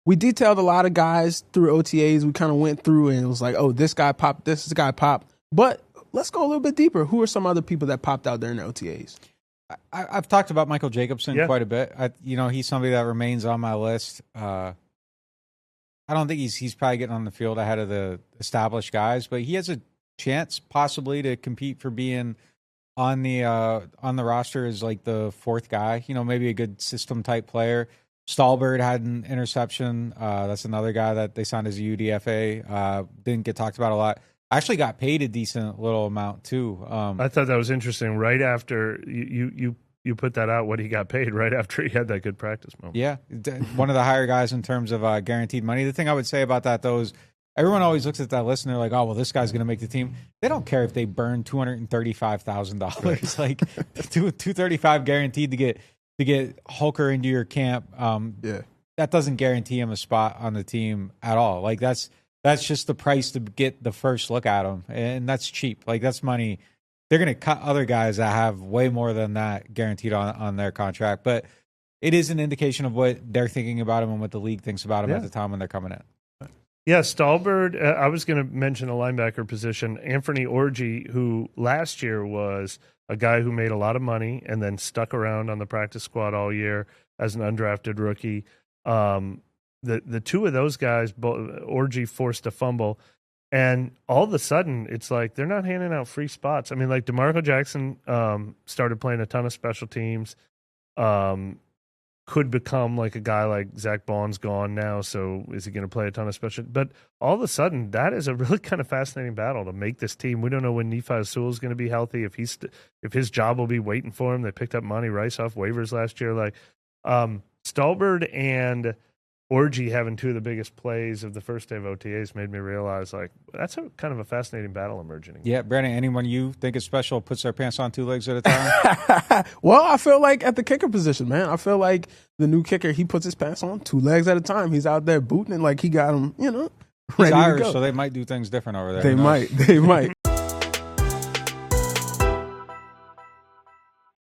we detailed a lot of guys through OTAs. We kind of went through and it was like, oh, this guy popped, this guy popped. But let's go a little bit deeper. Who are some other people that popped out there in the OTAs? I've talked about Michael Jacobson quite a bit. He's somebody that remains on my list. I don't think he's probably getting on the field ahead of the established guys, but he has a chance possibly to compete for being on the roster as like the fourth guy. Maybe a good system type player. Stallbird had an interception. That's another guy that they signed as a UDFA. Didn't get talked about a lot. Actually got paid a decent little amount too. I thought that was interesting. Right after you put that out, what he got paid right after he had that good practice moment. Yeah, one of the higher guys in terms of guaranteed money. The thing I would say about that, though, is everyone always looks at that list and they're like, oh, well, this guy's going to make the team. They don't care if they burn $235,000. Like $235 guaranteed to get Hulker into your camp. That doesn't guarantee him a spot on the team at all. Like that's just the price to get the first look at him, and that's cheap. Like that's money. They're going to cut other guys that have way more than that guaranteed on their contract. But it is an indication of what they're thinking about him and what the league thinks about him at the time when they're coming in. Yeah, Stallbird, I was going to mention a linebacker position. Anthony Orji, who last year was a guy who made a lot of money and then stuck around on the practice squad all year as an undrafted rookie. The two of those guys, Orji forced a fumble, and all of a sudden it's like they're not handing out free spots. I mean, like DeMarco Jackson started playing a ton of special teams, could become like a guy like Zach Bond's gone now, so is he going to play a ton of special? But all of a sudden, that is a really kind of fascinating battle to make this team. We don't know when Nephi Sewell is going to be healthy, if his job will be waiting for him. They picked up Monty Rice off waivers last year. Like Stallbird and Orji having two of the biggest plays of the first day of OTAs made me realize, like, that's a kind of a fascinating battle emerging. Yeah, Brandon, anyone you think is special puts their pants on two legs at a time? Well, I feel like at the kicker position, man, I feel like the new kicker, he puts his pants on two legs at a time. He's out there booting it like he got him, He's ready Irish, to go. so they might do things different over there. They might.